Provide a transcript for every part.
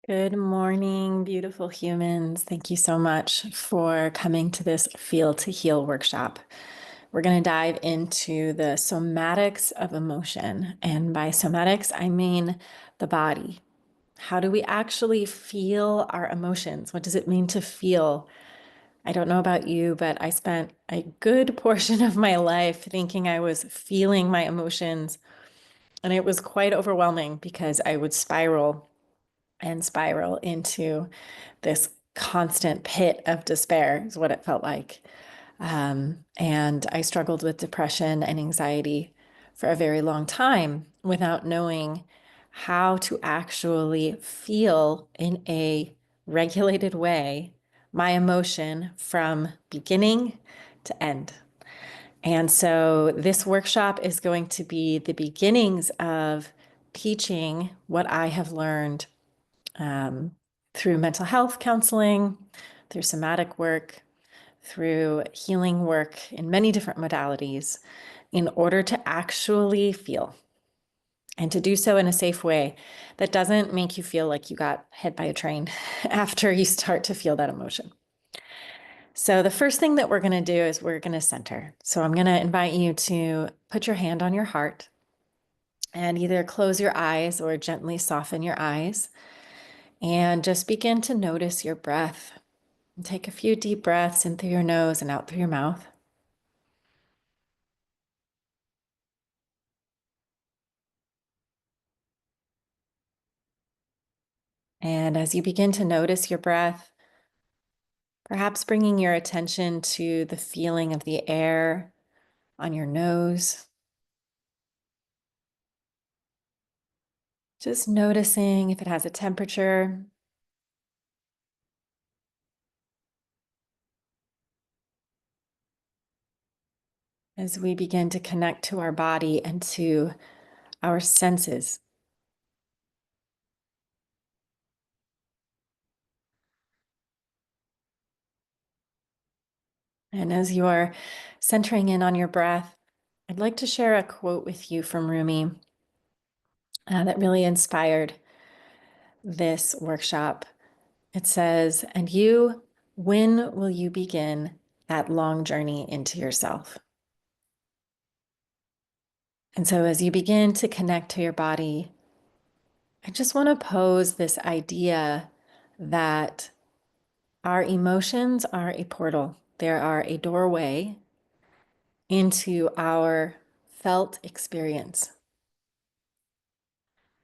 Good morning, beautiful humans. Thank you so much for coming to this Feel to Heal workshop. We're going to dive into the somatics of emotion. And by somatics, I mean the body. How do we actually feel our emotions? What does it mean to feel? I don't know about you, but I spent a good portion of my life thinking I was feeling my emotions. And it was quite overwhelming because I would spiral into this constant pit of despair, is what it felt like. And I struggled with depression and anxiety for a very long time without knowing how to actually feel in a regulated way my emotion from beginning to end. And so this workshop is going to be the beginnings of teaching what I have learned um, through mental health counseling, through somatic work, through healing work in many different modalities in order to actually feel and to do so in a safe way that doesn't make you feel like you got hit by a train after you start to feel that emotion. So the first thing that we're going to do is we're going to center. So I'm going to invite you to put your hand on your heart and either close your eyes or gently soften your eyes. And just begin to notice your breath. Take a few deep breaths in through your nose and out through your mouth. And as you begin to notice your breath, perhaps bringing your attention to the feeling of the air on your nose, just noticing if it has a temperature. As we begin to connect to our body and to our senses. And as you are centering in on your breath, I'd like to share a quote with you from Rumi that really inspired this workshop. It says, "And you, when will you begin that long journey into yourself?" And so as you begin to connect to your body, I just want to pose this idea that our emotions are a portal. They are a doorway into our felt experience.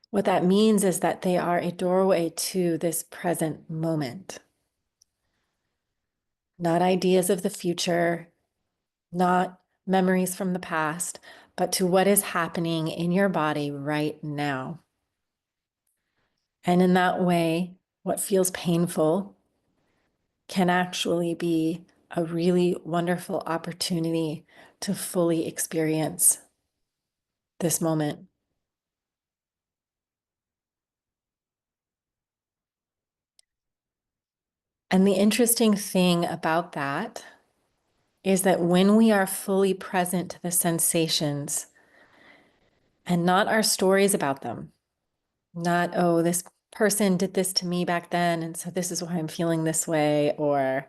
What that means is that they are a doorway to this present moment, not ideas of the future, not memories from the past, but to what is happening in your body right now. And in that way, what feels painful can actually be a really wonderful opportunity to fully experience this moment. And the interesting thing about that is that when we are fully present to the sensations and not our stories about them, not, oh, this person did this to me back then, and so this is why I'm feeling this way, or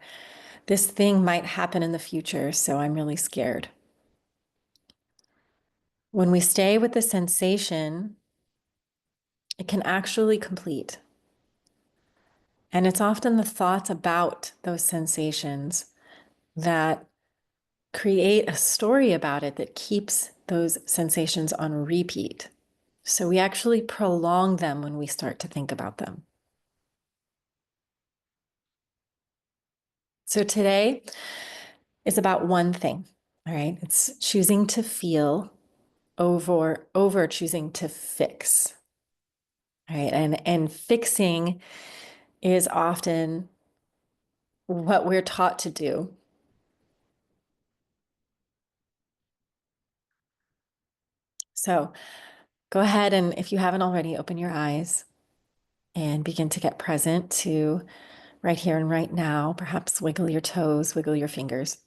this thing might happen in the future, so I'm really scared. When we stay with the sensation, it can actually complete. And it's often the thoughts about those sensations that create a story about it that keeps those sensations on repeat. So we actually prolong them when we start to think about them. So today is about one thing, all right? It's choosing to feel over choosing to fix. All right? And fixing is often what we're taught to do. So go ahead and if you haven't already, open your eyes and begin to get present to right here and right now. Perhaps wiggle your toes, wiggle your fingers.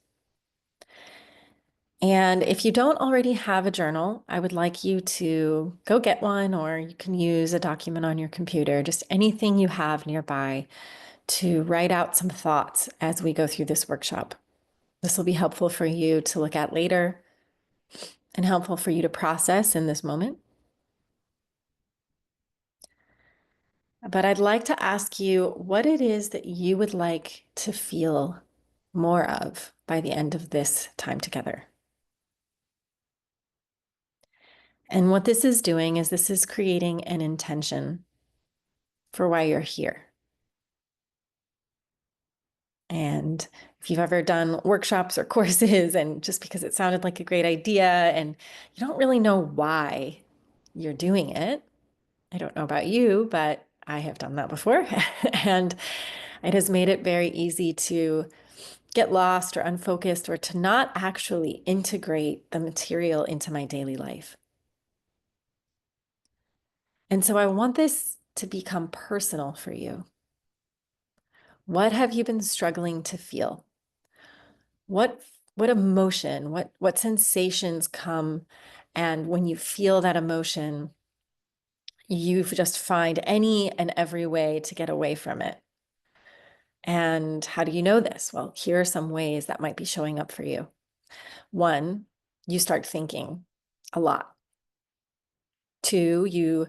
And if you don't already have a journal, I would like you to go get one, or you can use a document on your computer, just anything you have nearby to write out some thoughts as we go through this workshop. This will be helpful for you to look at later and helpful for you to process in this moment. But I'd like to ask you what it is that you would like to feel more of by the end of this time together. And what this is doing is this is creating an intention for why you're here. And if you've ever done workshops or courses, and just because it sounded like a great idea and you don't really know why you're doing it, I don't know about you, but I have done that before. And it has made it very easy to get lost or unfocused or to not actually integrate the material into my daily life. And so I want this to become personal for you. What have you been struggling to feel? What emotion, what sensations come, and when you feel that emotion, you just find any and every way to get away from it. And how do you know this? Well, here are some ways that might be showing up for you. One, you start thinking a lot. Two, you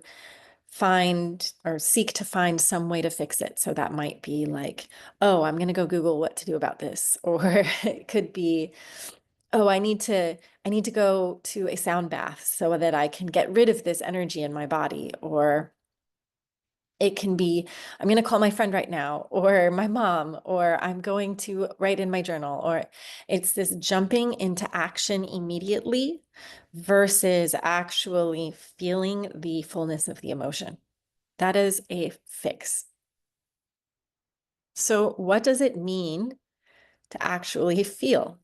find or seek to find some way to fix it. So that might be like, oh, I'm going to go Google what to do about this. Or it could be, oh, I need to go to a sound bath so that I can get rid of this energy in my body. Or it can be, I'm going to call my friend right now, or my mom, or I'm going to write in my journal, or it's this jumping into action immediately versus actually feeling the fullness of the emotion. That is a fix. So, what does it mean to actually feel?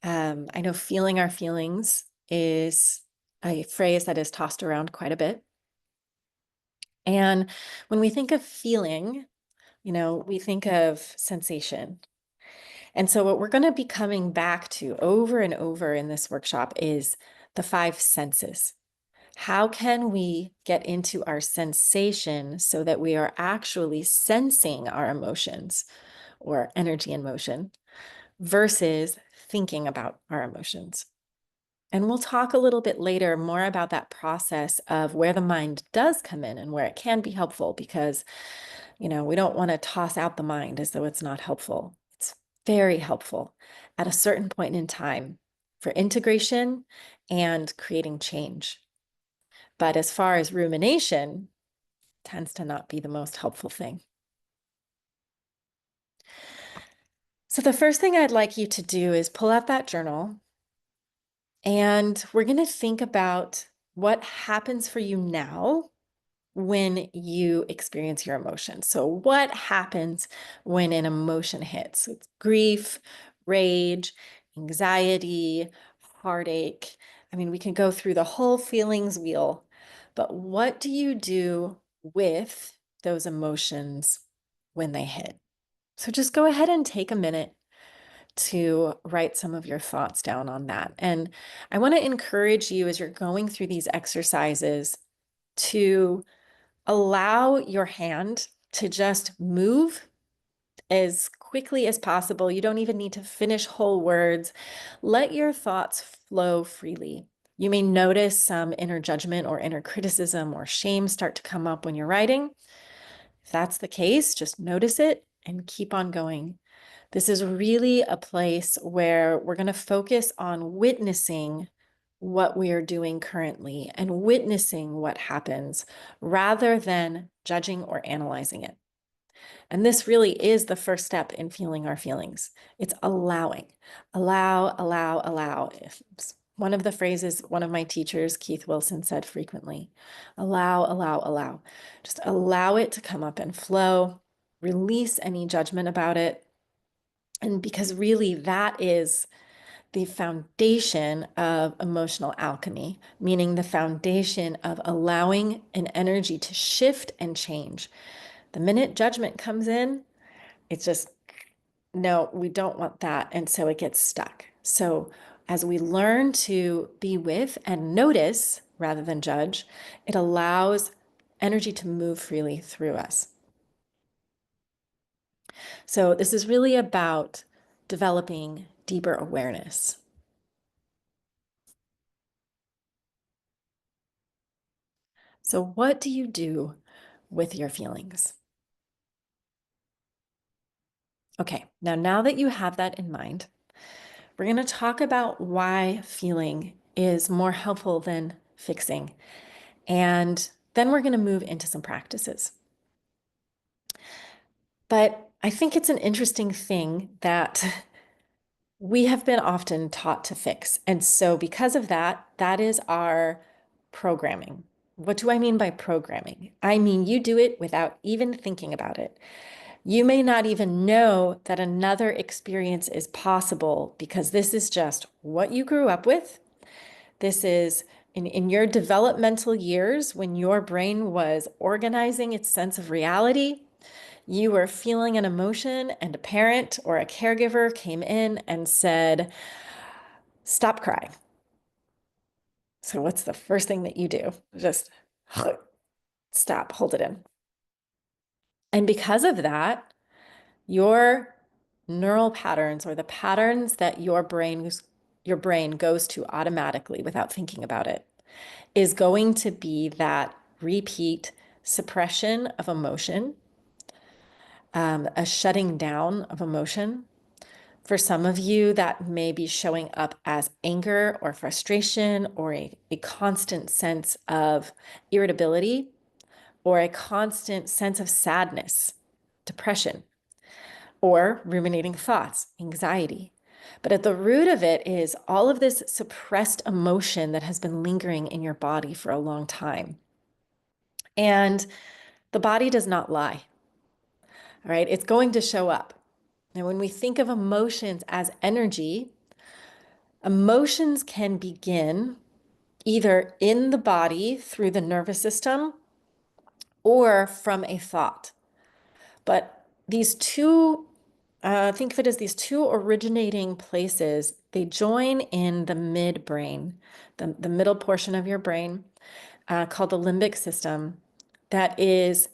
I know feeling our feelings is a phrase that is tossed around quite a bit. And when we think of feeling, we think of sensation. And so, what we're going to be coming back to over and over in this workshop is the five senses. How can we get into our sensation so that we are actually sensing our emotions or energy and motion versus thinking about our emotions? And we'll talk a little bit later more about that process of where the mind does come in and where it can be helpful because, we don't want to toss out the mind as though it's not helpful. It's very helpful at a certain point in time for integration and creating change. But as far as rumination, tends to not be the most helpful thing. So the first thing I'd like you to do is pull out that journal, and we're going to think about what happens for you now when you experience your emotions. So what happens when an emotion hits? It's grief, rage, anxiety, heartache. I mean, we can go through the whole feelings wheel, but what do you do with those emotions when they hit? So just go ahead and take a minute to write some of your thoughts down on that. And I want to encourage you as you're going through these exercises to allow your hand to just move as quickly as possible. You don't even need to finish whole words. Let your thoughts flow freely. You may notice some inner judgment or inner criticism or shame start to come up when you're writing. If that's the case, just notice it and keep on going. This is really a place where we're going to focus on witnessing what we are doing currently and witnessing what happens rather than judging or analyzing it. And this really is the first step in feeling our feelings. It's allowing. Allow, allow, allow. It's one of the phrases one of my teachers, Keith Wilson, said frequently. Allow, allow, allow. Just allow it to come up and flow. Release any judgment about it. And because really that is the foundation of emotional alchemy, meaning the foundation of allowing an energy to shift and change. The minute judgment comes in, it's just, no, we don't want that. And so it gets stuck. So As we learn to be with and notice rather than judge, it allows energy to move freely through us. So this is really about developing deeper awareness. So what do you do with your feelings? Okay, now that you have that in mind, we're going to talk about why feeling is more helpful than fixing. And then we're going to move into some practices. But I think it's an interesting thing that we have been often taught to fix. And so because of that, that is our programming. What do I mean by programming? I mean, you do it without even thinking about it. You may not even know that another experience is possible because this is just what you grew up with. This is in your developmental years when your brain was organizing its sense of reality. You were feeling an emotion, and a parent or a caregiver came in and said, "Stop crying." So, what's the first thing that you do? Just stop, hold it in. And because of that, your neural patterns or the patterns that your brain goes to automatically without thinking about it is going to be that repeat suppression of emotion, a shutting down of emotion. For some of you, that may be showing up as anger or frustration or a constant sense of irritability or a constant sense of sadness, depression, or ruminating thoughts, anxiety. But at the root of it is all of this suppressed emotion that has been lingering in your body for a long time. And the body does not lie, all right? It's going to show up. And when we think of emotions as energy, emotions can begin either in the body through the nervous system or from a thought. But these two, think of it as these two originating places, they join in the midbrain, the middle portion of your brain, called the limbic system, that is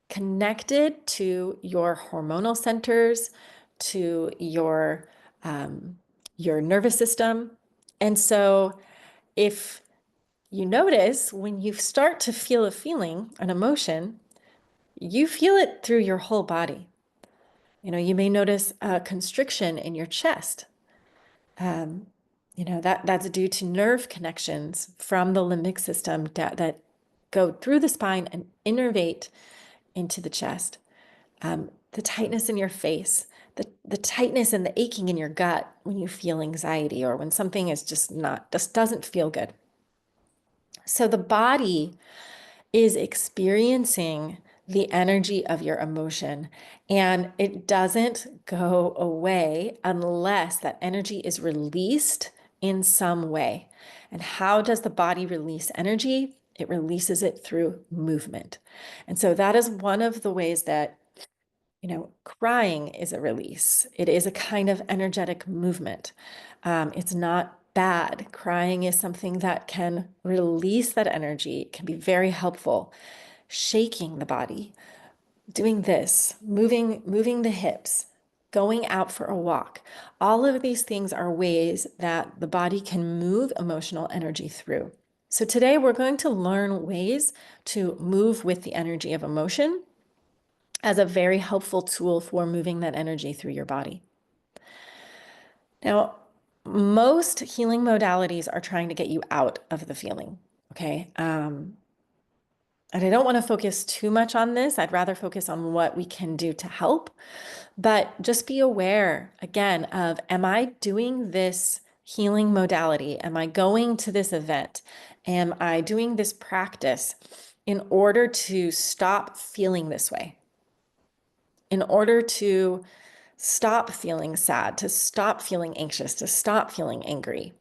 connected to your hormonal centers, to your nervous system. And so if you notice when you start to feel a feeling, an emotion, you feel it through your whole body. You may notice a constriction in your chest. That's due to nerve connections from the limbic system that go through the spine and innervate into the chest. The tightness in your face, the tightness and the aching in your gut when you feel anxiety or when something is just doesn't feel good. So the body is experiencing the energy of your emotion, and it doesn't go away unless that energy is released in some way. And how does the body release energy? It releases it through movement. And so that is one of the ways that crying is a release. It is a kind of energetic movement. It's not bad. Crying is something that can release that energy. It can be very helpful. Shaking the body, doing this, moving the hips, going out for a walk. All of these things are ways that the body can move emotional energy through. So today we're going to learn ways to move with the energy of emotion as a very helpful tool for moving that energy through your body. Now, most healing modalities are trying to get you out of the feeling, okay? And I don't want to focus too much on this. I'd rather focus on what we can do to help. But just be aware, again, of, am I doing this healing modality? Am I going to this event? Am I doing this practice in order to stop feeling this way? In order to stop feeling sad, to stop feeling anxious, to stop feeling angry.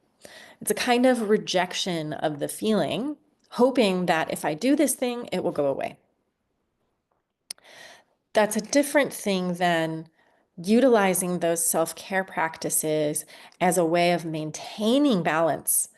It's a kind of rejection of the feeling, hoping that if I do this thing, it will go away. That's a different thing than utilizing those self-care practices as a way of maintaining balance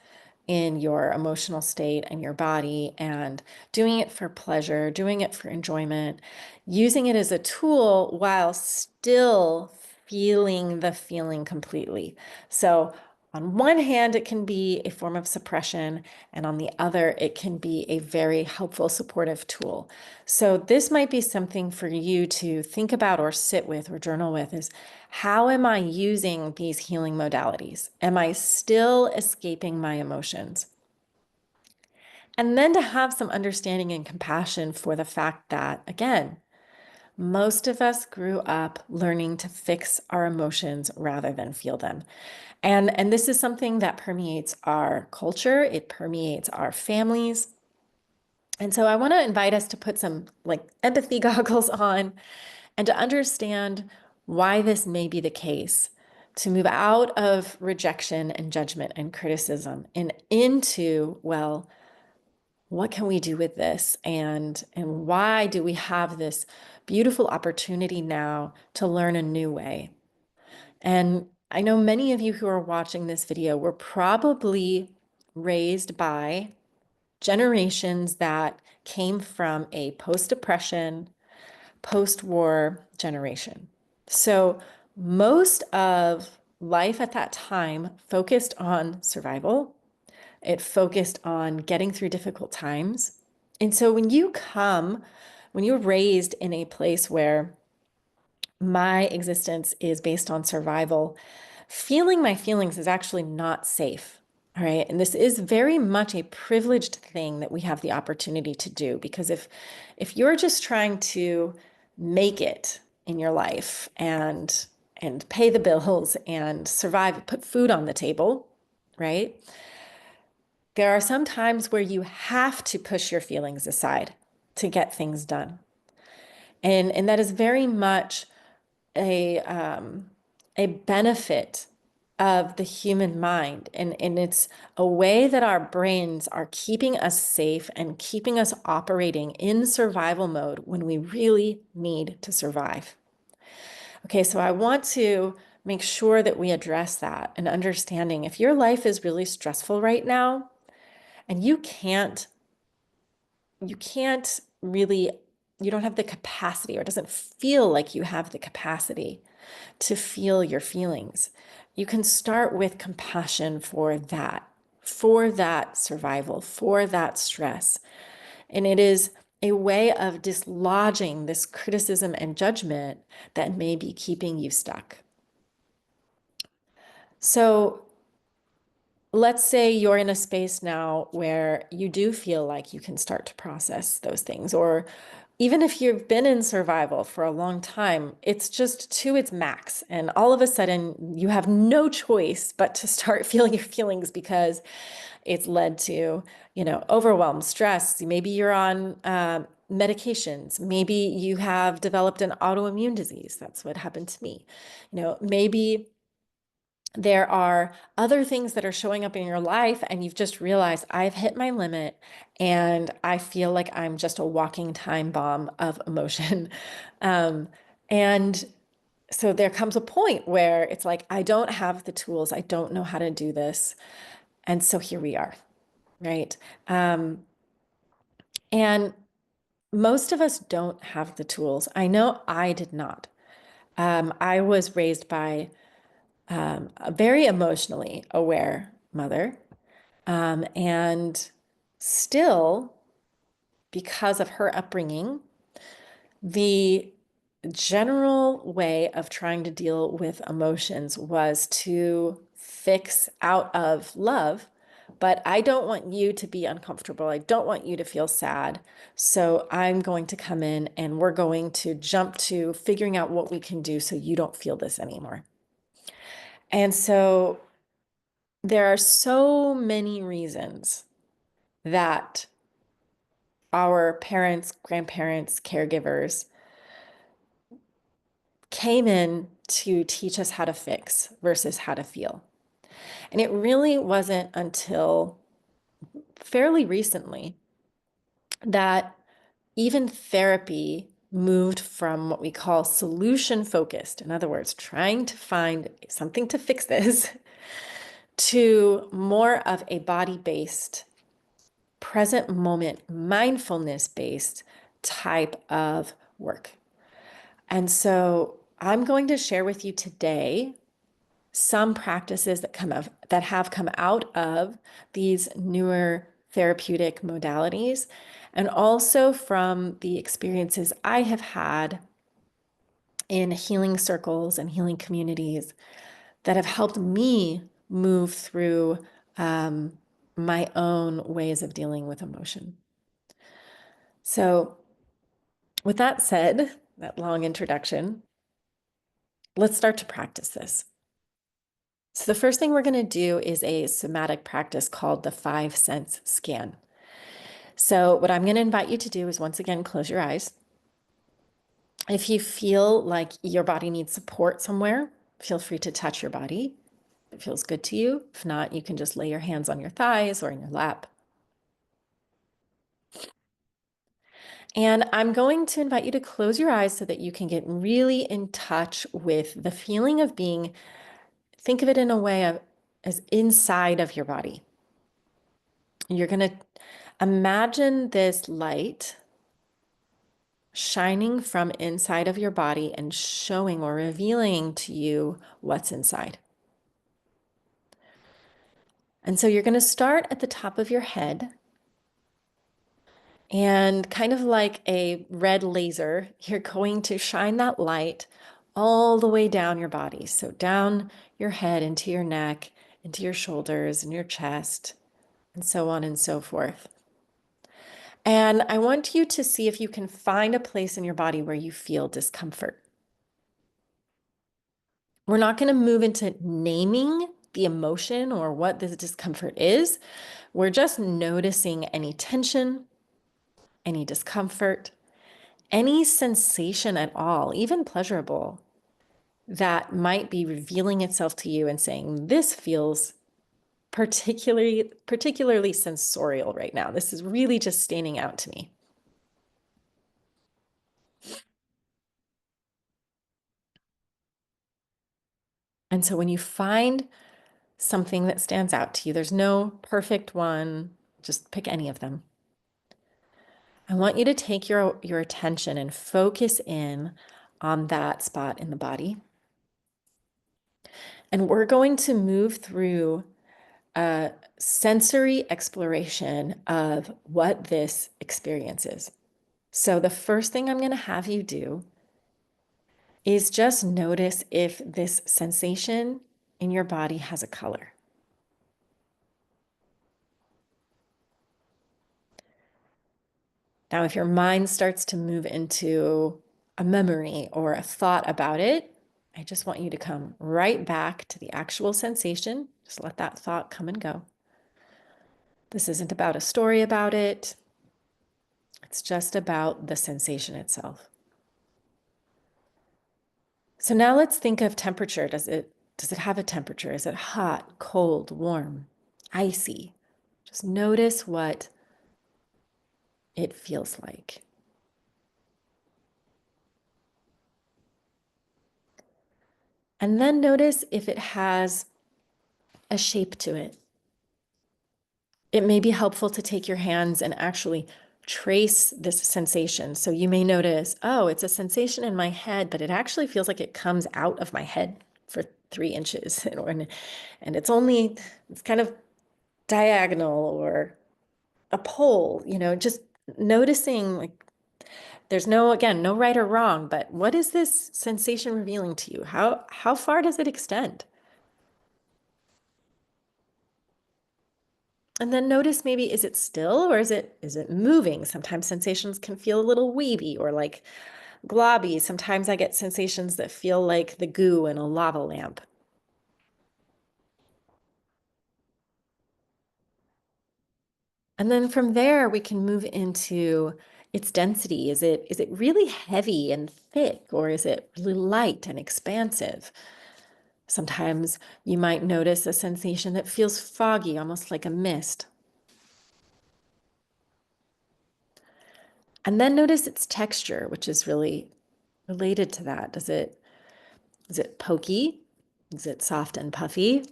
in your emotional state and your body, and doing it for pleasure, doing it for enjoyment, using it as a tool while still feeling the feeling completely. So on one hand, it can be a form of suppression, and on the other, it can be a very helpful, supportive tool. So this might be something for you to think about or sit with or journal with, is how am I using these healing modalities? Am I still escaping my emotions? And then to have some understanding and compassion for the fact that, again, most of us grew up learning to fix our emotions rather than feel them. And this is something that permeates our culture, it permeates our families. And so I want to invite us to put some like empathy goggles on and to understand why this may be the case, to move out of rejection and judgment and criticism and into, well, what can we do with this? And why do we have this beautiful opportunity now to learn a new way? And I know many of you who are watching this video were probably raised by generations that came from a post-depression, post-war generation. So most of life at that time focused on survival. It focused on getting through difficult times. And so when you're raised in a place where my existence is based on survival, feeling my feelings is actually not safe. All right. And this is very much a privileged thing that we have the opportunity to do, because if you're just trying to make it in your life and pay the bills and survive, put food on the table, right? There are some times where you have to push your feelings aside to get things done. And that is very much a benefit of the human mind. And it's a way that our brains are keeping us safe and keeping us operating in survival mode when we really need to survive. Okay, so I want to make sure that we address that and understanding if your life is really stressful right now and you can't really, you don't have the capacity, or it doesn't feel like you have the capacity to feel your feelings. You can start with compassion for that survival, for that stress. And it is a way of dislodging this criticism and judgment that may be keeping you stuck. So let's say you're in a space now where you do feel like you can start to process those things, or even if you've been in survival for a long time, it's just to its max. And all of a sudden, you have no choice but to start feeling your feelings because it's led to, overwhelm, stress. Maybe you're on medications. Maybe you have developed an autoimmune disease. That's what happened to me. Maybe there are other things that are showing up in your life and you've just realized I've hit my limit and I feel like I'm just a walking time bomb of emotion. Um, and so there comes a point where it's like, I don't have the tools. I don't know how to do this. And so here we are, right? And most of us don't have the tools. I know I did not. I was raised by a very emotionally aware mother. And still, because of her upbringing, the general way of trying to deal with emotions was to fix out of love. But I don't want you to be uncomfortable. I don't want you to feel sad. So I'm going to come in and we're going to jump to figuring out what we can do so you don't feel this anymore. And so there are so many reasons that our parents, grandparents, caregivers came in to teach us how to fix versus how to feel. And it really wasn't until fairly recently that even therapy moved from what we call solution focused, in other words, trying to find something to fix this, to more of a body-based, present moment, mindfulness-based type of work. And so I'm going to share with you today some practices that have come out of these newer therapeutic modalities, and also from the experiences I have had in healing circles and healing communities that have helped me move through my own ways of dealing with emotion. So, with that said, that long introduction, let's start to practice this. So the first thing we're going to do is a somatic practice called the 5-sense scan. So what I'm going to invite you to do is, once again, close your eyes. If you feel like your body needs support somewhere, feel free to touch your body. If it feels good to you. If not, you can just lay your hands on your thighs or in your lap. And I'm going to invite you to close your eyes so that you can get really in touch with the feeling of being, think of it in a way of as inside of your body. You're going to imagine this light shining from inside of your body and showing or revealing to you what's inside. And so you're going to start at the top of your head, and kind of like a red laser, you're going to shine that light all the way down your body. So down your head, into your neck, into your shoulders and your chest, and so on and so forth. And I want you to see if you can find a place in your body where you feel discomfort. We're not going to move into naming the emotion or what this discomfort is. We're just noticing any tension, any discomfort, any sensation at all, even pleasurable, that might be revealing itself to you and saying, this feels particularly sensorial right now. This is really just standing out to me. And so when you find something that stands out to you, there's no perfect one, just pick any of them. I want you to take your attention and focus in on that spot in the body. And we're going to move through a sensory exploration of what this experience is. So the first thing I'm going to have you do is just notice if this sensation in your body has a color. Now, if your mind starts to move into a memory or a thought about it, I just want you to come right back to the actual sensation. Just let that thought come and go. This isn't about a story about it. It's just about the sensation itself. So now let's think of temperature. Does it have a temperature? Is it hot, cold, warm, icy? Just notice what it feels like. And then notice if it has a shape to it. It may be helpful to take your hands and actually trace this sensation. So you may notice, oh, it's a sensation in my head, but it actually feels like it comes out of my head for 3 inches. And it's kind of diagonal or a pole, just noticing, like, there's no right or wrong, but what is this sensation revealing to you? How far does it extend? And then notice, maybe, is it still or is it moving? Sometimes sensations can feel a little weedy or like globby. Sometimes I get sensations that feel like the goo in a lava lamp. And then from there, we can move into its density. Is it really heavy and thick, or is it really light and expansive? Sometimes you might notice a sensation that feels foggy, almost like a mist. And then notice its texture, which is really related to that. Is it pokey? Is it soft and puffy?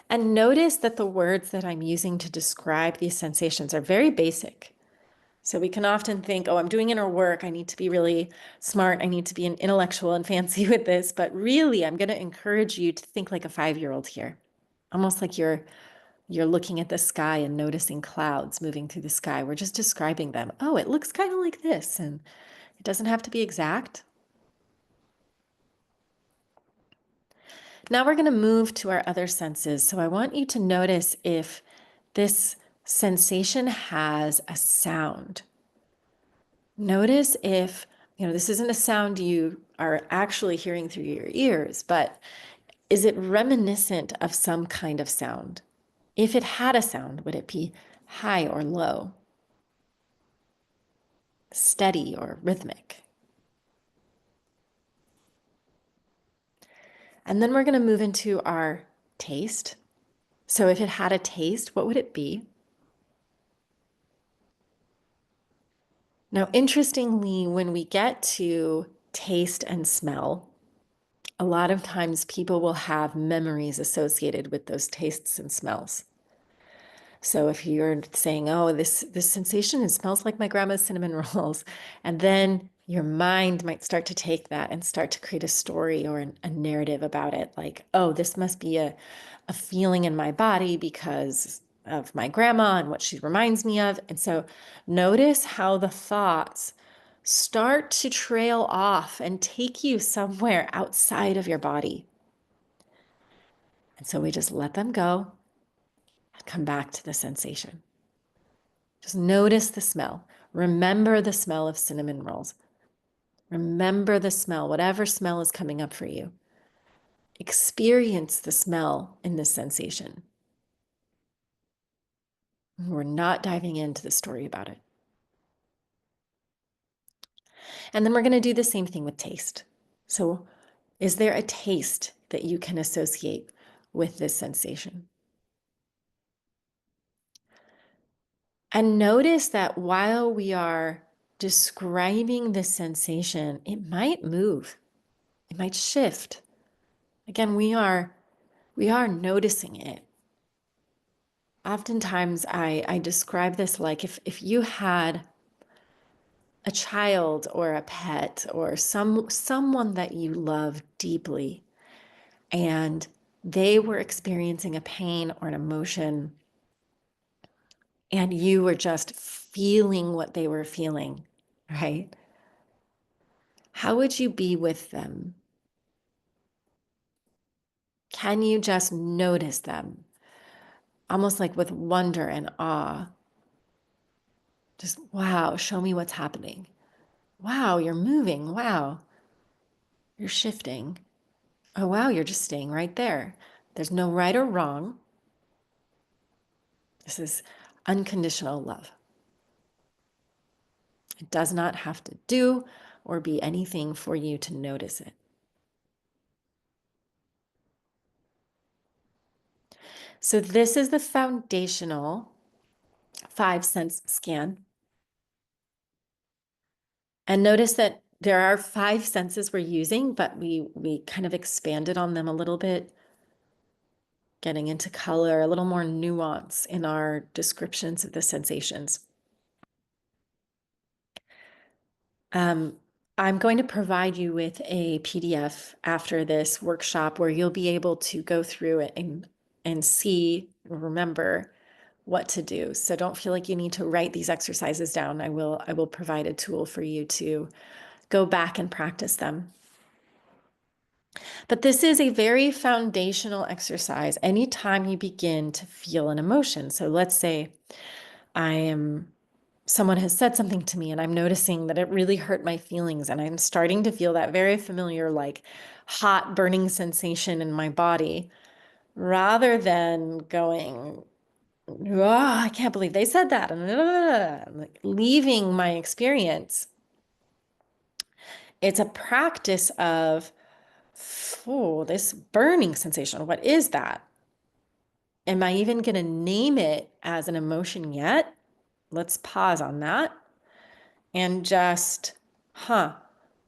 And notice that the words that I'm using to describe these sensations are very basic. So we can often think, oh, I'm doing inner work. I need to be really smart. I need to be an intellectual and fancy with this. But really, I'm going to encourage you to think like a 5-year-old here, almost like you're looking at the sky and noticing clouds moving through the sky. We're just describing them. Oh, it looks kind of like this. And it doesn't have to be exact. Now we're going to move to our other senses. So I want you to notice if this sensation has a sound. Notice if, this isn't a sound you are actually hearing through your ears, but is it reminiscent of some kind of sound? If it had a sound, would it be high or low, steady or rhythmic? And then we're going to move into our taste. So if it had a taste, what would it be? Now, interestingly, when we get to taste and smell, a lot of times people will have memories associated with those tastes and smells. So if you're saying, oh, this sensation, it smells like my grandma's cinnamon rolls, and then your mind might start to take that and start to create a story or a narrative about it, like, oh, this must be a feeling in my body because of my grandma and what she reminds me of. And so notice how the thoughts start to trail off and take you somewhere outside of your body. And so we just let them go and come back to the sensation. Just notice the smell. Remember the smell of cinnamon rolls. Remember the smell, whatever smell is coming up for you. Experience the smell in this sensation. We're not diving into the story about it. And then we're going to do the same thing with taste. So, is there a taste that you can associate with this sensation? And notice that while we are describing this sensation, it might move, it might shift. Again, we are noticing it. Oftentimes I describe this like if you had a child or a pet or someone that you love deeply and they were experiencing a pain or an emotion and you were just feeling what they were feeling, right? How would you be with them? Can you just notice them? Almost like with wonder and awe. Just, wow, show me what's happening. Wow, you're moving. Wow, you're shifting. Oh, wow, you're just staying right there. There's no right or wrong. This is unconditional love. It does not have to do or be anything for you to notice it. So this is the foundational 5 sense scan. And notice that there are 5 senses we're using, but we kind of expanded on them a little bit, getting into color, a little more nuance in our descriptions of the sensations. I'm going to provide you with a PDF after this workshop where you'll be able to go through it and see, remember what to do. So don't feel like you need to write these exercises down. I will provide a tool for you to go back and practice them. But this is a very foundational exercise anytime you begin to feel an emotion. So let's say someone has said something to me and I'm noticing that it really hurt my feelings and I'm starting to feel that very familiar, like hot burning sensation in my body, rather than going, oh, I can't believe they said that, and like leaving my experience. It's a practice of, oh, this burning sensation. What is that? Am I even going to name it as an emotion yet? let's pause on that and just,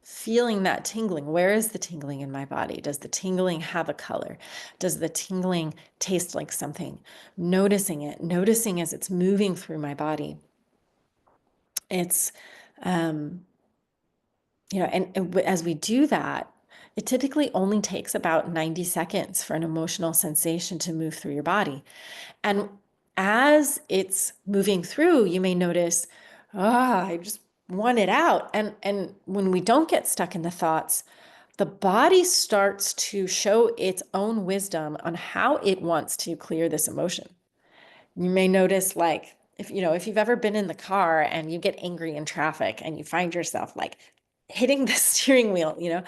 feeling that tingling. Where is the tingling in my body? Does the tingling have a color? Does the tingling taste like something? Noticing it, noticing as it's moving through my body. It's, and as we do that, it typically only takes about 90 seconds for an emotional sensation to move through your body. And as it's moving through, you may notice, I just want it out. And when we don't get stuck in the thoughts, the body starts to show its own wisdom on how it wants to clear this emotion. You may notice, like, if you've ever been in the car and you get angry in traffic and you find yourself like hitting the steering wheel,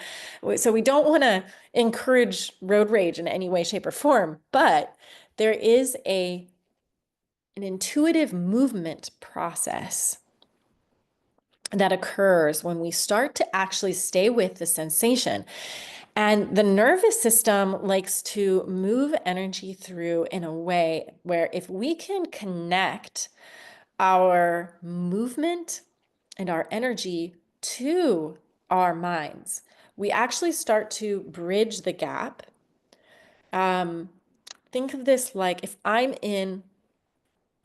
so we don't want to encourage road rage in any way, shape, or form, but there is an intuitive movement process that occurs when we start to actually stay with the sensation. And the nervous system likes to move energy through in a way where if we can connect our movement and our energy to our minds, we actually start to bridge the gap. Think of this like if I'm in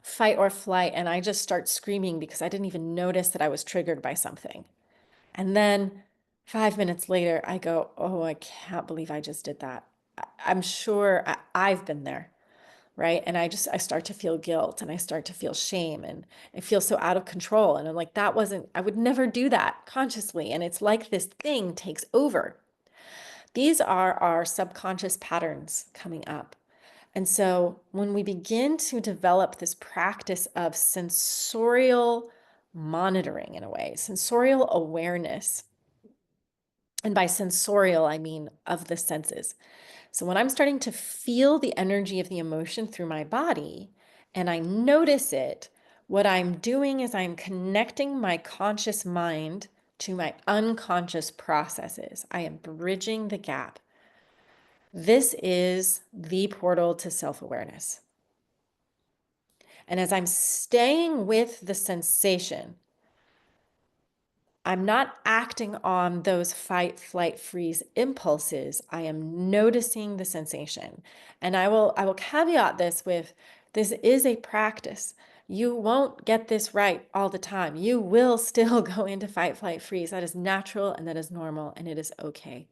fight or flight and I just start screaming because I didn't even notice that I was triggered by something. And then 5 minutes later, I go, oh, I can't believe I just did that. I'm sure I've been there, right? And I start to feel guilt and I start to feel shame and I feel so out of control. And I'm like, I would never do that consciously. And it's like this thing takes over. These are our subconscious patterns coming up. And so when we begin to develop this practice of sensorial monitoring in a way, sensorial awareness, and by sensorial, I mean of the senses. So when I'm starting to feel the energy of the emotion through my body and I notice it, what I'm doing is I'm connecting my conscious mind to my unconscious processes. I am bridging the gap. This is the portal to self-awareness. And as I'm staying with the sensation, I'm not acting on those fight, flight, freeze impulses. I am noticing the sensation. And I will caveat this with, this is a practice. You won't get this right all the time. You will still go into fight, flight, freeze. That is natural and that is normal and it is okay.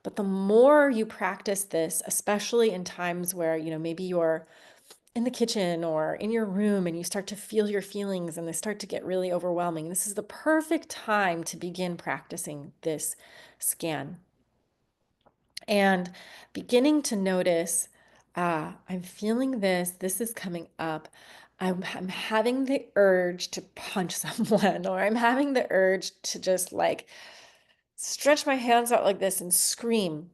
But the more you practice this, especially in times where, maybe you're in the kitchen or in your room and you start to feel your feelings and they start to get really overwhelming, this is the perfect time to begin practicing this scan and beginning to notice, I'm feeling this is coming up. I'm having the urge to punch someone, or I'm having the urge to just like stretch my hands out like this and scream.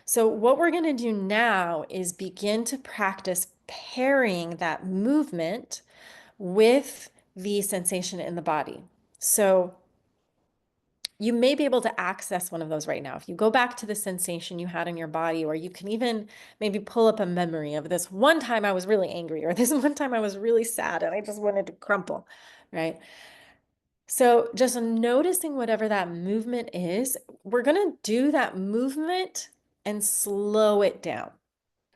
So what we're going to do now is begin to practice pairing that movement with the sensation in the body. So you may be able to access one of those right now. If you go back to the sensation you had in your body, or you can even maybe pull up a memory of this one time I was really angry, or this one time I was really sad and I just wanted to crumple, right? So just noticing whatever that movement is, we're going to do that movement and slow it down.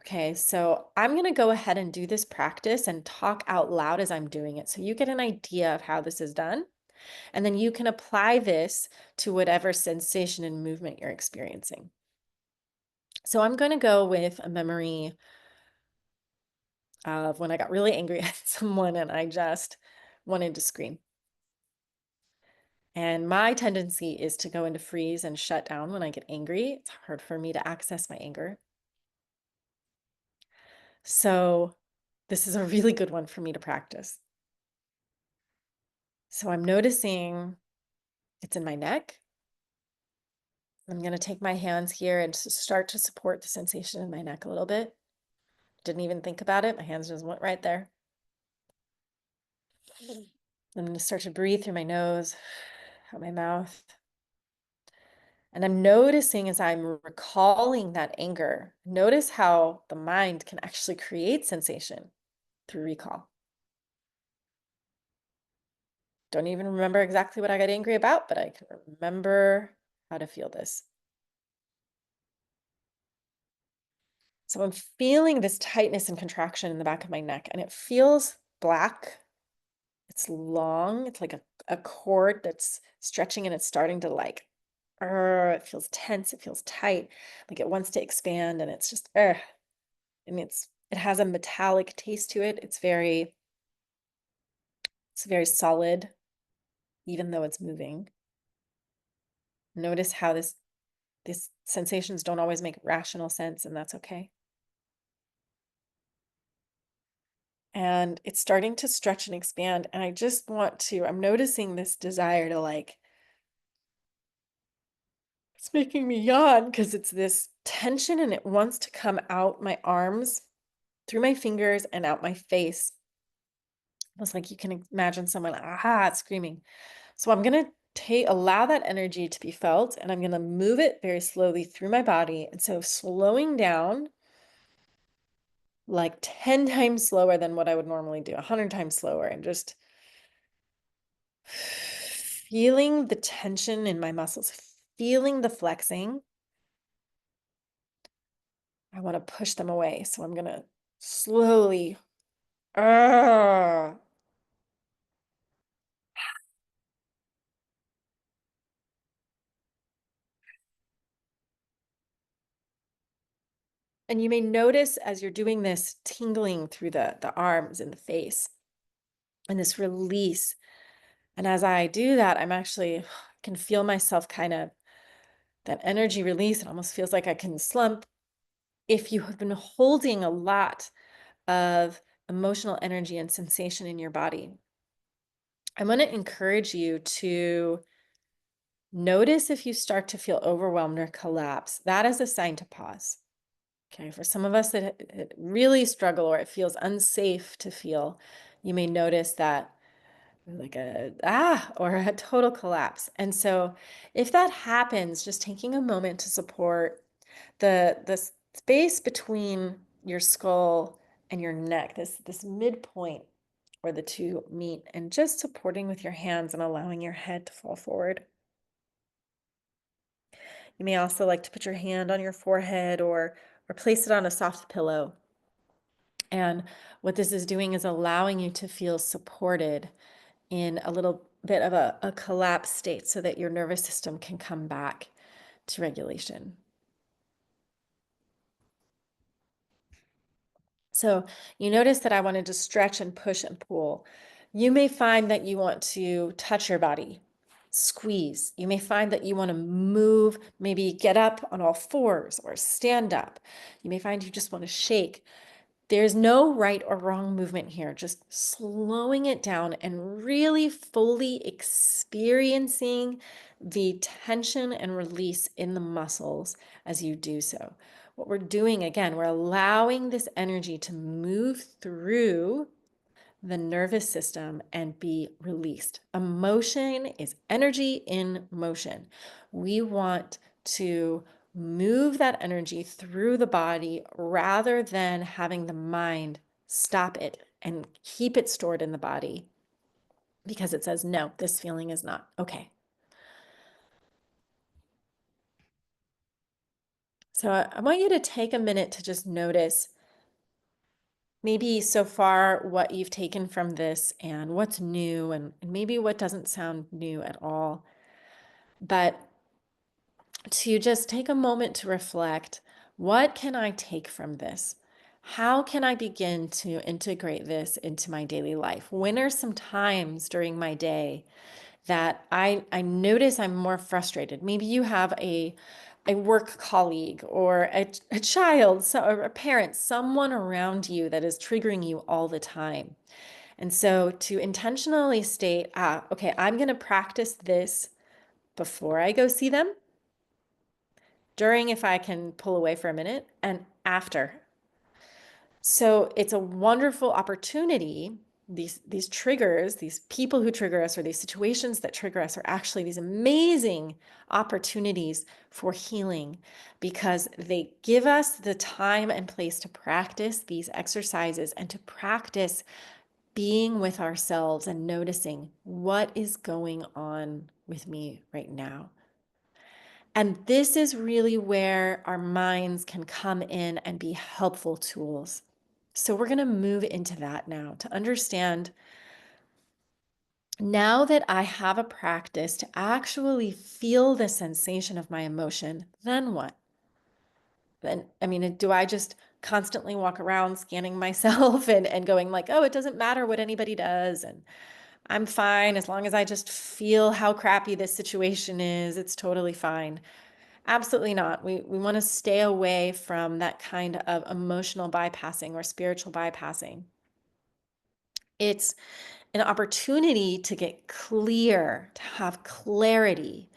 Okay, so I'm going to go ahead and do this practice and talk out loud as I'm doing it so you get an idea of how this is done. And then you can apply this to whatever sensation and movement you're experiencing. So I'm going to go with a memory of when I got really angry at someone and I just wanted to scream. And my tendency is to go into freeze and shut down when I get angry. It's hard for me to access my anger. So this is a really good one for me to practice. So I'm noticing it's in my neck. I'm going to take my hands here and start to support the sensation in my neck a little bit. Didn't even think about it. My hands just went right there. I'm going to start to breathe through my nose, out my mouth. And I'm noticing as I'm recalling that anger, notice how the mind can actually create sensation through recall. Don't even remember exactly what I got angry about, but I can remember how to feel this. So I'm feeling this tightness and contraction in the back of my neck, and it feels black. It's long. It's like a cord that's stretching and it's starting to like, it feels tense. It feels tight. Like it wants to expand and it's just, and it has a metallic taste to it. It's very solid, even though it's moving. Notice how these sensations don't always make rational sense, and that's okay. And it's starting to stretch and expand. And I'm noticing this desire to like, it's making me yawn because it's this tension and it wants to come out my arms, through my fingers and out my face. Almost like you can imagine someone, screaming. So I'm going to allow that energy to be felt, and I'm going to move it very slowly through my body. And so slowing down like 10 times slower than what I would normally do, 100 times slower, and just feeling the tension in my muscles, feeling the flexing. I want to push them away. So I'm going to slowly, and you may notice as you're doing this tingling through the arms and the face and this release. And as I do that, can feel myself kind of that energy release. It almost feels like I can slump. If you have been holding a lot of emotional energy and sensation in your body, I'm going to encourage you to notice if you start to feel overwhelmed or collapse. That is a sign to pause. Okay, for some of us that really struggle or it feels unsafe to feel, you may notice that like or a total collapse. And so if that happens, just taking a moment to support the space between your skull and your neck, this midpoint where the two meet, and just supporting with your hands and allowing your head to fall forward. You may also like to put your hand on your forehead or place it on a soft pillow. And what this is doing is allowing you to feel supported in a little bit of a collapsed state so that your nervous system can come back to regulation. So you notice that I wanted to stretch and push and pull. You may find that you want to touch your body, squeeze. You may find that you want to move, maybe get up on all fours or stand up. You may find you just want to shake. There's no right or wrong movement here, just slowing it down and really fully experiencing the tension and release in the muscles as you do so. What we're doing, again, we're allowing this energy to move through the nervous system and be released. Emotion is energy in motion. We want to move that energy through the body rather than having the mind stop it and keep it stored in the body because it says, no, this feeling is not okay. So I want you to take a minute to just notice maybe so far what you've taken from this and what's new and maybe what doesn't sound new at all. But to just take a moment to reflect, what can I take from this? How can I begin to integrate this into my daily life? When are some times during my day that I notice I'm more frustrated? Maybe you have a work colleague or a child or a parent, someone around you that is triggering you all the time. And so to intentionally state, okay, I'm going to practice this before I go see them, during if I can pull away for a minute, and after. So it's a wonderful opportunity. These triggers, these people who trigger us or these situations that trigger us are actually these amazing opportunities for healing because they give us the time and place to practice these exercises and to practice being with ourselves and noticing what is going on with me right now. And this is really where our minds can come in and be helpful tools. So we're going to move into that now to understand, now that I have a practice to actually feel the sensation of my emotion, then what? Then, I mean, do I just constantly walk around scanning myself and going like, oh, it doesn't matter what anybody does, and I'm fine as long as I just feel how crappy this situation is, it's totally fine. Absolutely not. We want to stay away from that kind of emotional bypassing or spiritual bypassing. It's an opportunity to get clear, to have clarity.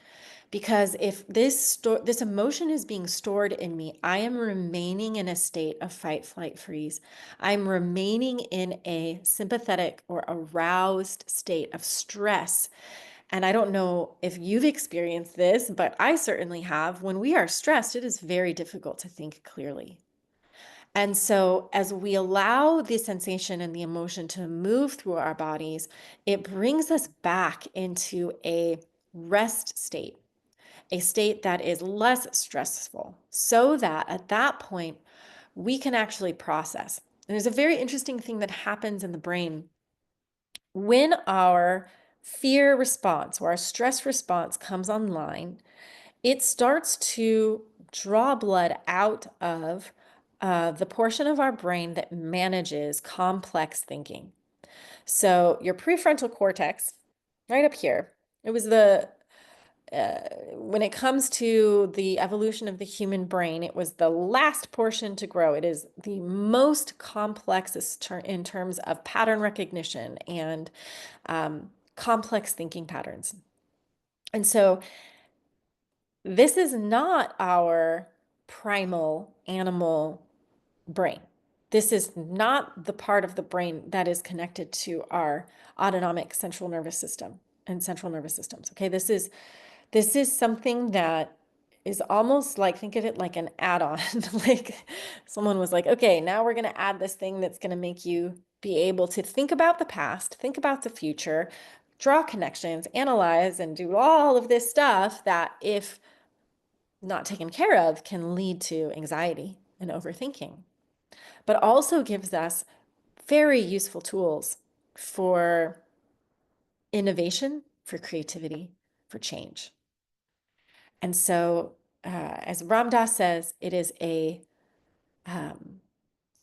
Because if this emotion is being stored in me, I am remaining in a state of fight, flight, freeze. I'm remaining in a sympathetic or aroused state of stress. And I don't know if you've experienced this, but I certainly have. When we are stressed, it is very difficult to think clearly. And so, as we allow the sensation and the emotion to move through our bodies, it brings us back into a rest state, a state that is less stressful, so that at that point, we can actually process. And there's a very interesting thing that happens in the brain when our fear response or our stress response comes online. It starts to draw blood out of the portion of our brain that manages complex thinking. So your prefrontal cortex, right up here, it was when it comes to the evolution of the human brain, it was the last portion to grow. It is the most complex in terms of pattern recognition and complex thinking patterns. And so this is not our primal animal brain. This is not the part of the brain that is connected to our autonomic central nervous system and central nervous systems. Okay, this is something that is almost like, think of it like an add-on. Like someone was like, okay, now we're going to add this thing that's going to make you be able to think about the past, think about the future, draw connections, analyze, and do all of this stuff that, if not taken care of, can lead to anxiety and overthinking, but also gives us very useful tools for innovation, for creativity, for change. And so, as Ram Dass says, it is a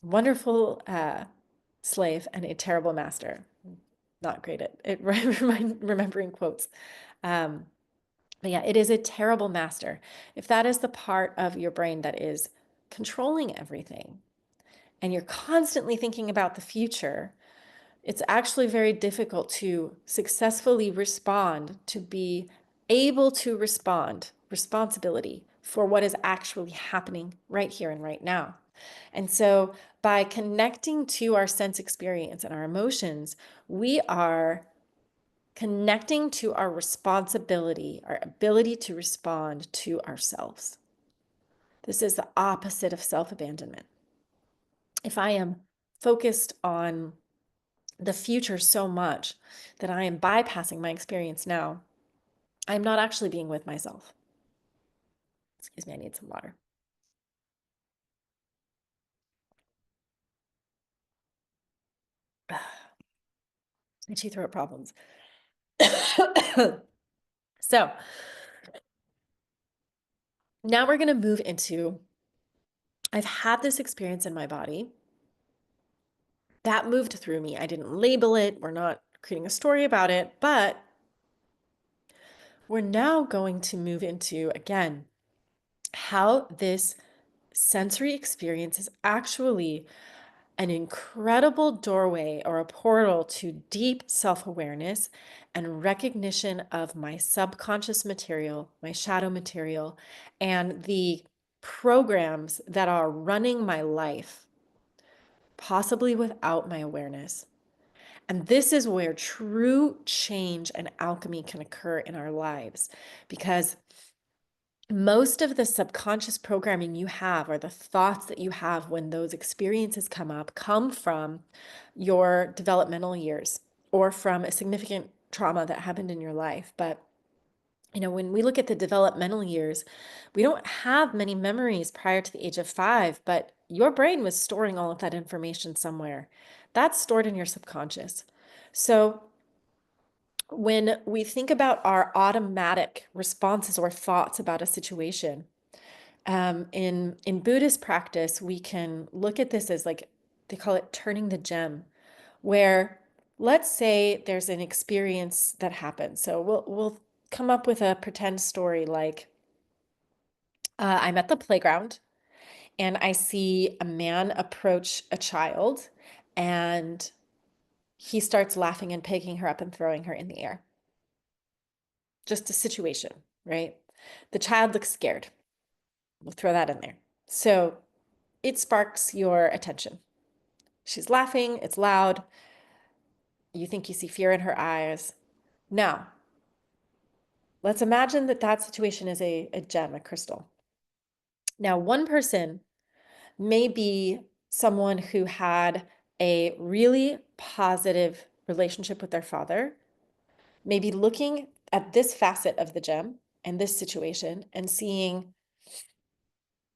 wonderful slave and a terrible master. Not great at remembering quotes. But yeah, it is a terrible master. If that is the part of your brain that is controlling everything, and you're constantly thinking about the future, it's actually very difficult to successfully respond, to be able to respond, responsibility for what is actually happening right here and right now. And so by connecting to our sense experience and our emotions, we are connecting to our responsibility, our ability to respond to ourselves. This is the opposite of self-abandonment. If I am focused on the future so much that I am bypassing my experience now, I'm not actually being with myself. Excuse me, I need some water. Itchy throat problems. So now we're going to move into, I've had this experience in my body that moved through me. I didn't label it. We're not creating a story about it, but we're now going to move into, again, how this sensory experience is actually an incredible doorway or a portal to deep self-awareness and recognition of my subconscious material, my shadow material, and the programs that are running my life, possibly without my awareness. And this is where true change and alchemy can occur in our lives, because most of the subconscious programming you have, or the thoughts that you have when those experiences come up, come from your developmental years or from a significant trauma that happened in your life. But when we look at the developmental years, we don't have many memories prior to the age of 5, but your brain was storing all of that information somewhere. That's stored in your subconscious. So when we think about our automatic responses or thoughts about a situation, in Buddhist practice, we can look at this as, like, they call it turning the gem, where, let's say there's an experience that happens. So we'll come up with a pretend story, like, I'm at the playground and I see a man approach a child, and he starts laughing and picking her up and throwing her in the air. Just a situation, right? The child looks scared. We'll throw that in there. So it sparks your attention. She's laughing, it's loud. You think you see fear in her eyes. Now, let's imagine that that situation is a gem, a crystal. Now, one person may be someone who had a really positive relationship with their father, maybe looking at this facet of the gem and this situation and seeing,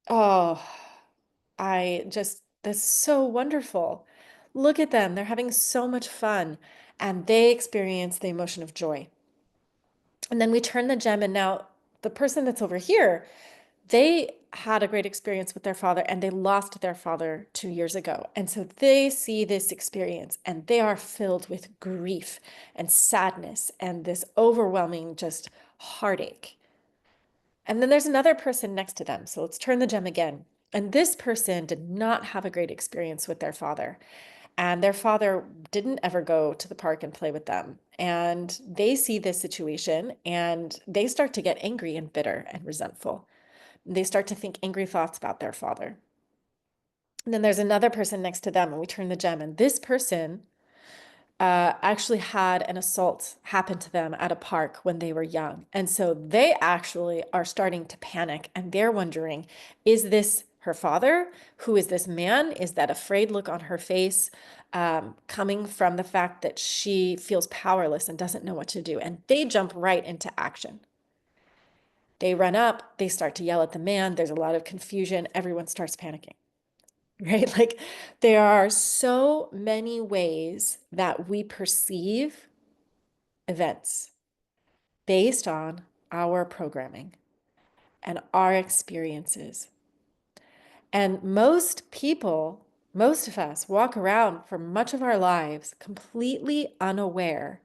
oh, that's so wonderful. Look at them. They're having so much fun. And they experience the emotion of joy. And then we turn the gem, and now the person that's over here, they had a great experience with their father, and they lost their father 2 years ago. And so they see this experience and they are filled with grief and sadness and this overwhelming just heartache. And then there's another person next to them. So let's turn the gem again. And this person did not have a great experience with their father. And their father didn't ever go to the park and play with them. And they see this situation and they start to get angry and bitter and resentful. They start to think angry thoughts about their father. And then there's another person next to them, and we turn the gem. And this person actually had an assault happen to them at a park when they were young. And so they actually are starting to panic, and they're wondering, is this her father? Who is this man? Is that afraid look on her face coming from the fact that she feels powerless and doesn't know what to do? And they jump right into action. They run up, they start to yell at the man. There's a lot of confusion. Everyone starts panicking. Right? Like, there are so many ways that we perceive events based on our programming and our experiences. And most people, most of us, walk around for much of our lives completely unaware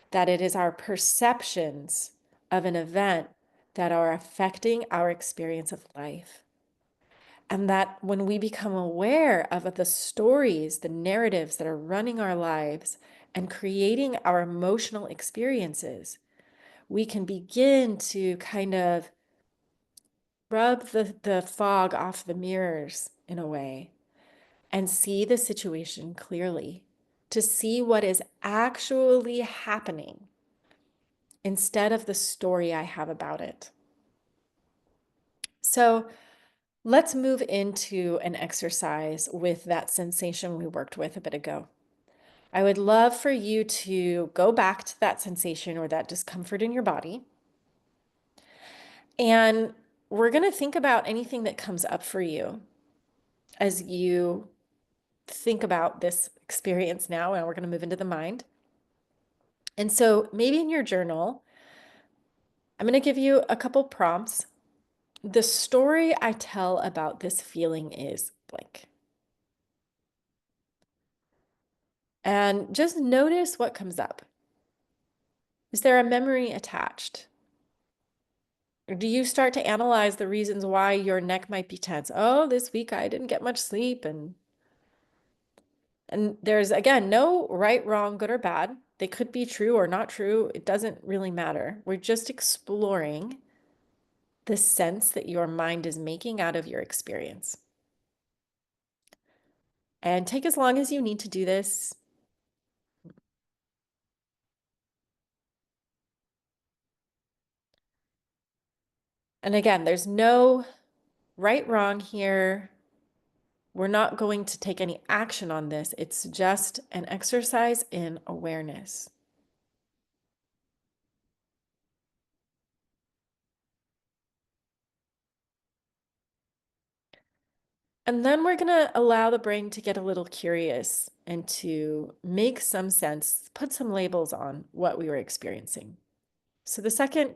that it is our perceptions of an event that are affecting our experience of life. And that when we become aware of the stories, the narratives that are running our lives and creating our emotional experiences, we can begin to kind of rub the fog off the mirrors in a way and see the situation clearly, to see what is actually happening instead of the story I have about it. So, let's move into an exercise with that sensation we worked with a bit ago. I would love for you to go back to that sensation or that discomfort in your body. And we're going to think about anything that comes up for you as you think about this experience now. And we're going to move into the mind. And so maybe in your journal, I'm going to give you a couple prompts. The story I tell about this feeling is blank. And just notice what comes up. Is there a memory attached? Or do you start to analyze the reasons why your neck might be tense? Oh, this week I didn't get much sleep. And there's, again, no right, wrong, good or bad. They could be true or not true. It doesn't really matter. We're just exploring the sense that your mind is making out of your experience. And take as long as you need to do this. And again, there's no right, wrong here. We're not going to take any action on this. It's just an exercise in awareness. And then we're going to allow the brain to get a little curious and to make some sense, put some labels on what we were experiencing. So the second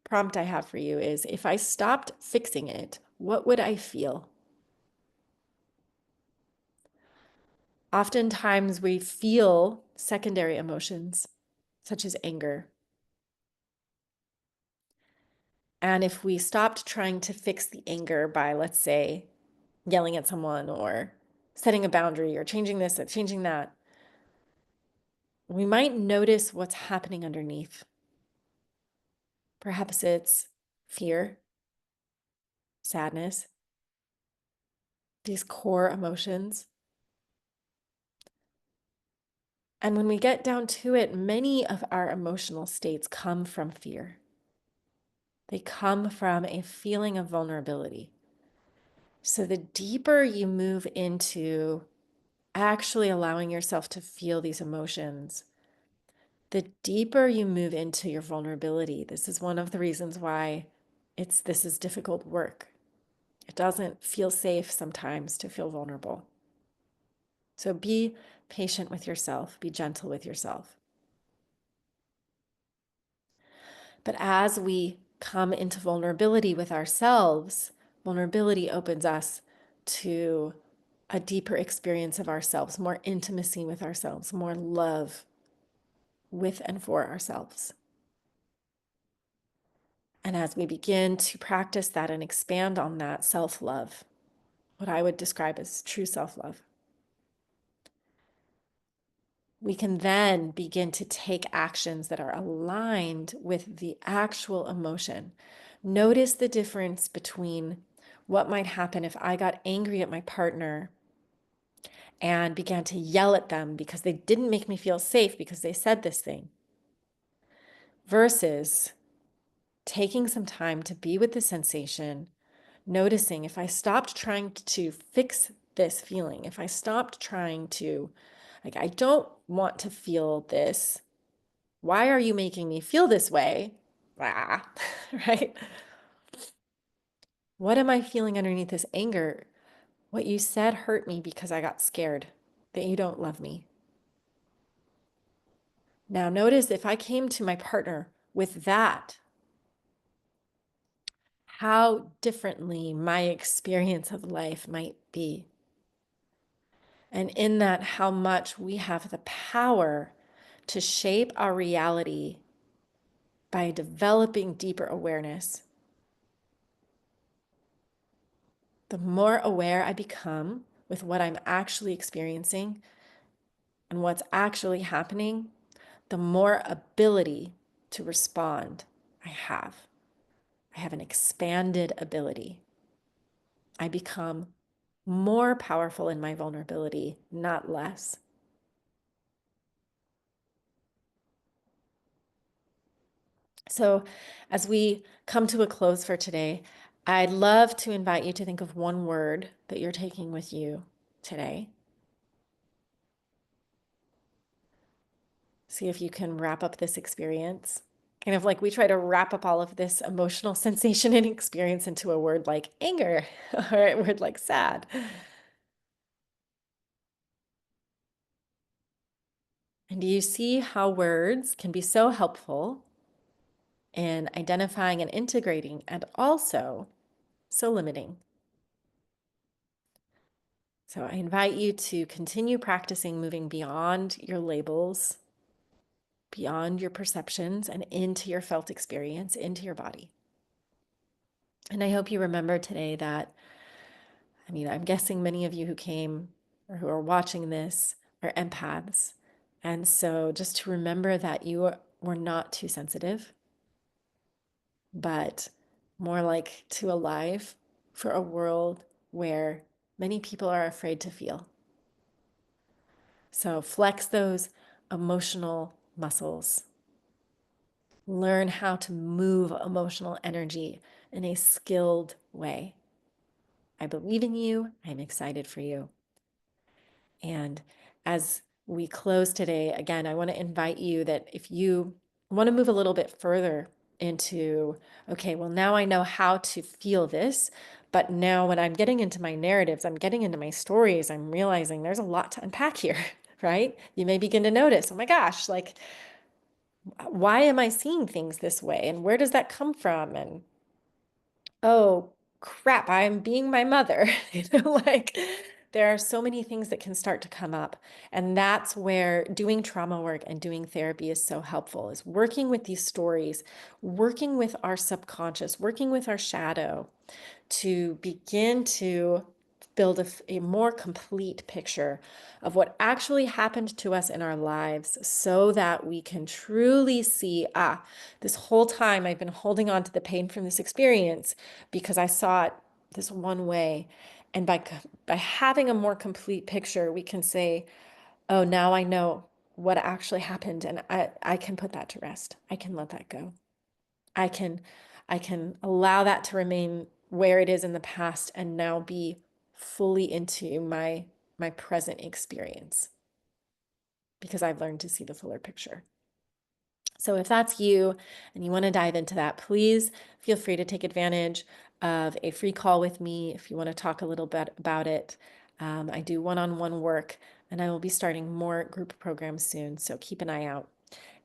prompt I have for you is, if I stopped fixing it, what would I feel? Oftentimes we feel secondary emotions, such as anger. And if we stopped trying to fix the anger by, let's say, yelling at someone or setting a boundary or changing this or changing that, we might notice what's happening underneath. Perhaps it's fear, sadness, these core emotions. And when we get down to it, many of our emotional states come from fear. They come from a feeling of vulnerability. So the deeper you move into actually allowing yourself to feel these emotions, the deeper you move into your vulnerability. This is one of the reasons why this is difficult work. It doesn't feel safe sometimes to feel vulnerable. So be patient with yourself, be gentle with yourself. But as we come into vulnerability with ourselves, vulnerability opens us to a deeper experience of ourselves, more intimacy with ourselves, more love with and for ourselves. And as we begin to practice that and expand on that self-love, what I would describe as true self-love, we can then begin to take actions that are aligned with the actual emotion. Notice the difference between what might happen if I got angry at my partner and began to yell at them because they didn't make me feel safe because they said this thing, versus taking some time to be with the sensation, noticing if I stopped trying to fix this feeling, if I stopped trying to, like, I don't want to feel this. Why are you making me feel this way? Ah, right? What am I feeling underneath this anger? What you said hurt me because I got scared that you don't love me. Now, notice if I came to my partner with that, how differently my experience of life might be. And in that, how much we have the power to shape our reality by developing deeper awareness. The more aware I become with what I'm actually experiencing and what's actually happening, the more ability to respond I have. I have an expanded ability. I become more powerful in my vulnerability, not less. So, as we come to a close for today, I'd love to invite you to think of one word that you're taking with you today. See if you can wrap up this experience. Kind of like we try to wrap up all of this emotional sensation and experience into a word like anger or a word like sad. And do you see how words can be so helpful in identifying and integrating, and also so limiting? So I invite you to continue practicing moving beyond your labels, beyond your perceptions, and into your felt experience, into your body. And I hope you remember today that, I'm guessing many of you who came or who are watching this are empaths. And so just to remember that you were not too sensitive, but more like too alive for a world where many people are afraid to feel. So flex those emotional muscles. Learn how to move emotional energy in a skilled way. I believe in you. I'm excited for you. And as we close today, again, I want to invite you that if you want to move a little bit further into, okay, well, now I know how to feel this, but now when I'm getting into my narratives, I'm getting into my stories, I'm realizing there's a lot to unpack here, right? You may begin to notice, oh my gosh, like, why am I seeing things this way? And where does that come from? And oh crap, I'm being my mother. Like there are so many things that can start to come up. And that's where doing trauma work and doing therapy is so helpful, is working with these stories, working with our subconscious, working with our shadow to begin to build a more complete picture of what actually happened to us in our lives so that we can truly see, this whole time I've been holding on to the pain from this experience because I saw it this one way. And by having a more complete picture, we can say, oh, now I know what actually happened, and I can put that to rest. I can let that go. I can I can allow that to remain where it is in the past and now be fully into my present experience because I've learned to see the fuller picture. So if that's you and you want to dive into that, please feel free to take advantage of a free call with me if you want to talk a little bit about it. I do one-on-one work, and I will be starting more group programs soon, so keep an eye out.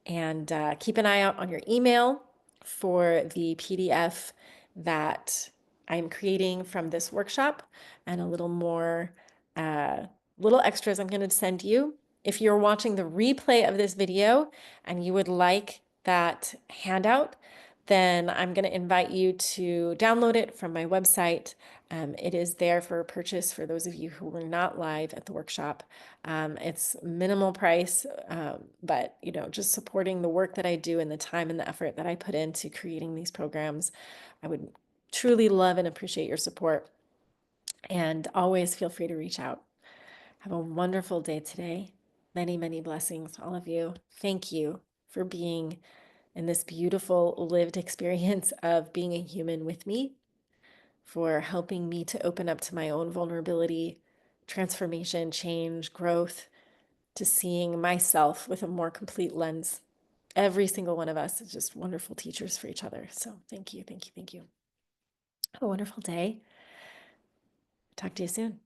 And keep an eye out on your email for the PDF that I'm creating from this workshop and a little more, little extras I'm going to send you. If you're watching the replay of this video and you would like that handout, then I'm going to invite you to download it from my website. It is there for purchase for those of you who were not live at the workshop. It's minimal price, but just supporting the work that I do and the time and the effort that I put into creating these programs. I would truly love and appreciate your support. And always feel free to reach out. Have a wonderful day today. Many, many blessings, all of you. Thank you for being in this beautiful lived experience of being a human with me, for helping me to open up to my own vulnerability, transformation, change, growth, to seeing myself with a more complete lens. Every single one of us is just wonderful teachers for each other. So thank you, thank you, thank you. Have a wonderful day. Talk to you soon.